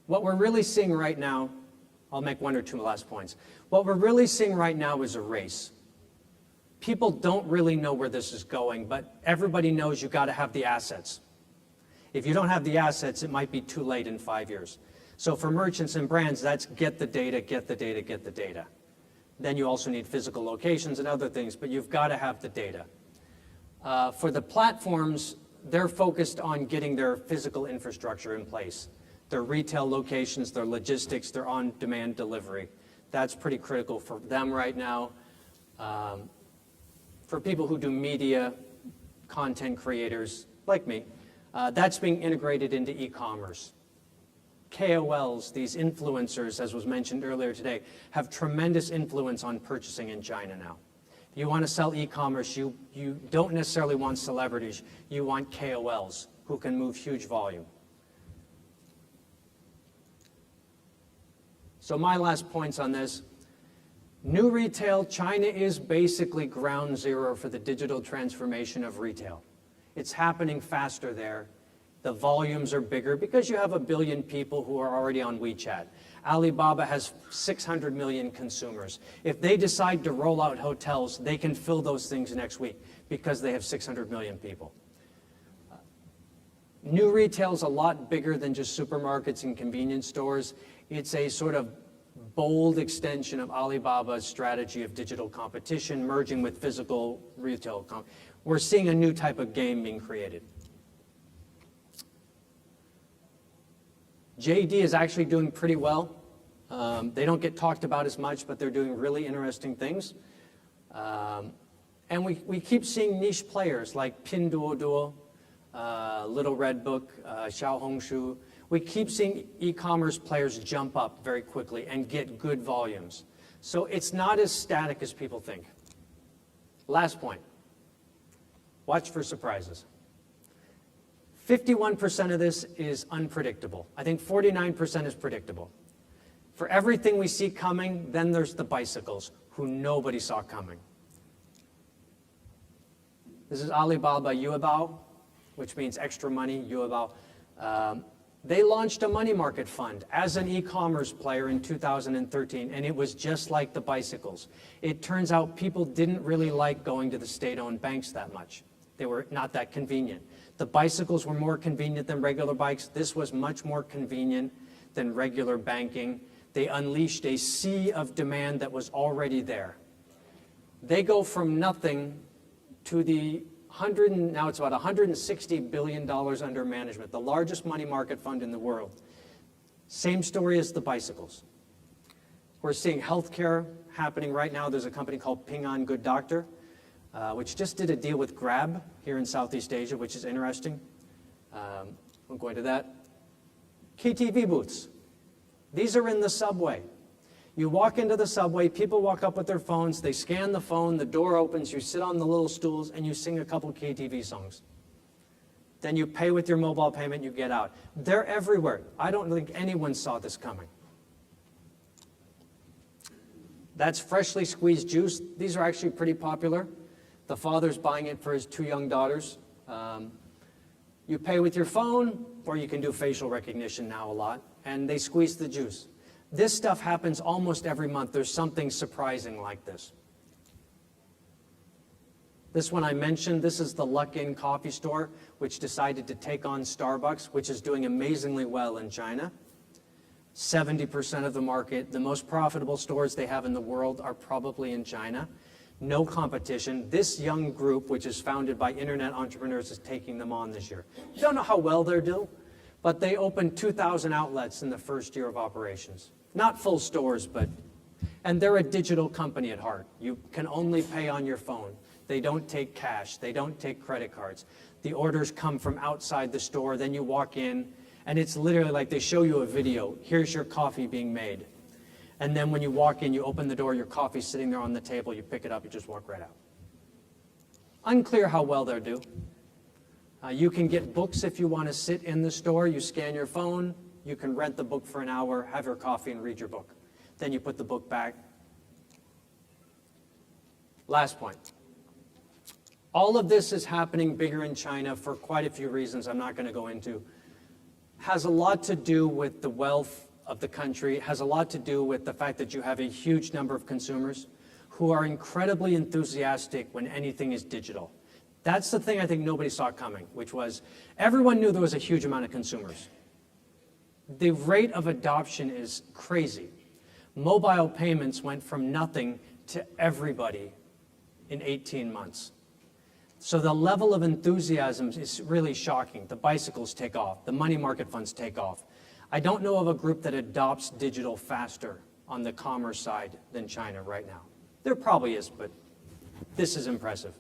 What we're really seeing right now, I'll make one or two last points. What we're really seeing right now is a race. People don't really know where this is going, but everybody knows you've got to have the assets. If you don't have the assets, it might be too late in 5 years. So for merchants and brands, that's get the data, get the data, get the data. Then you also need physical locations and other things, but you've got to have the data. For the platforms, they're focused on getting their physical infrastructure in place. Their retail locations, their logistics, their on-demand delivery. That's pretty critical for them right now. For people who do media, content creators like me, that's being integrated into e-commerce. KOLs, these influencers, as was mentioned earlier today, have tremendous influence on purchasing in China now. If you want to sell e-commerce, you don't necessarily want celebrities. You want KOLs who can move huge volume. So my last points on this. New retail, China is basically ground zero for the digital transformation of retail. It's happening faster there. The volumes are bigger because you have 1 billion people who are already on WeChat. Alibaba has 600 million consumers. If they decide to roll out hotels, they can fill those things next week because they have 600 million people. New retail is a lot bigger than just supermarkets and convenience stores. It's a sort of bold extension of Alibaba's strategy of digital competition, merging with physical retail. We're seeing a new type of game being created. JD is actually doing pretty well. They don't get talked about as much, but they're doing really interesting things. And we keep seeing niche players like Pinduoduo, Little Red Book, Xiaohongshu. We keep seeing e-commerce players jump up very quickly and get good volumes. So it's not as static as people think. Last point. Watch for surprises. 51% of this is unpredictable. I think 49% is predictable. For everything we see coming, then there's the bicycles, who nobody saw coming. This is Alibaba Yuebao, which means extra money, Yuebao. They launched a money market fund as an e-commerce player in 2013, and it was just like the bicycles. It turns out people didn't really like going to the state-owned banks that much. They were not that convenient. The bicycles were more convenient than regular bikes. This was much more convenient than regular banking. They unleashed a sea of demand that was already there. They go from nothing to now it's about $160 billion under management, the largest money market fund in the world. Same story as the bicycles. We're seeing healthcare happening right now. There's a company called Ping An Good Doctor, which just did a deal with Grab here in Southeast Asia, which is interesting. Won't go into that. KTV booths. These are in the subway. You walk into the subway, people walk up with their phones, they scan the phone, the door opens, you sit on the little stools, and you sing a couple KTV songs. Then you pay with your mobile payment, you get out. They're everywhere. I don't think anyone saw this coming. That's freshly squeezed juice. These are actually pretty popular. The father's buying it for his 2 young daughters. You pay with your phone, or you can do facial recognition now a lot, and they squeeze the juice. This stuff happens almost every month. There's something surprising like this. This one I mentioned, this is the Luckin coffee store, which decided to take on Starbucks, which is doing amazingly well in China. 70% of the market, the most profitable stores they have in the world are probably in China. No competition. This young group, which is founded by internet entrepreneurs, is taking them on this year. Don't know how well they're doing, but they opened 2,000 outlets in the first year of operations. Not full stores, and they're a digital company at heart. You can only pay on your phone. They don't take cash. They don't take credit cards. The orders come from outside the store. Then you walk in, and it's literally like they show you a video. Here's your coffee being made. And then when you walk in, you open the door, your coffee's sitting there on the table, you pick it up, you just walk right out. Unclear how well they'll do. You can get books if you want to sit in the store. You scan your phone. You can rent the book for an hour, have your coffee, and read your book. Then you put the book back. Last point. All of this is happening bigger in China for quite a few reasons I'm not going to go into. has a lot to do with the wealth of the country, has a lot to do with the fact that you have a huge number of consumers who are incredibly enthusiastic when anything is digital. That's the thing I think nobody saw coming, which was everyone knew there was a huge amount of consumers. The rate of adoption is crazy. Mobile payments went from nothing to everybody in 18 months. So the level of enthusiasm is really shocking. The bicycles take off. The money market funds take off. I don't know of a group that adopts digital faster on the commerce side than China right now. There probably is, but this is impressive.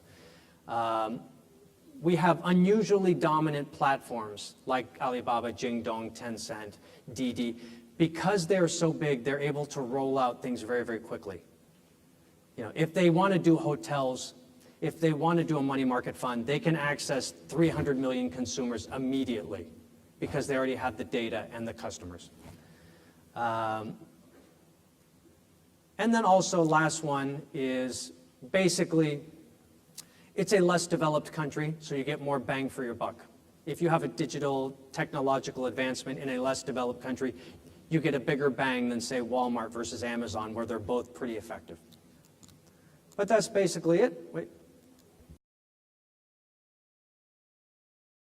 We have unusually dominant platforms like Alibaba, Jingdong, Tencent, Didi. Because they're so big, they're able to roll out things very, very quickly. You know, if they want to do hotels, if they want to do a money market fund, they can access 300 million consumers immediately because they already have the data and the customers. And then also last one is basically, it's a less developed country, so you get more bang for your buck. If you have a digital technological advancement in a less developed country, you get a bigger bang than, say, Walmart versus Amazon, where they're both pretty effective. But that's basically it. Wait.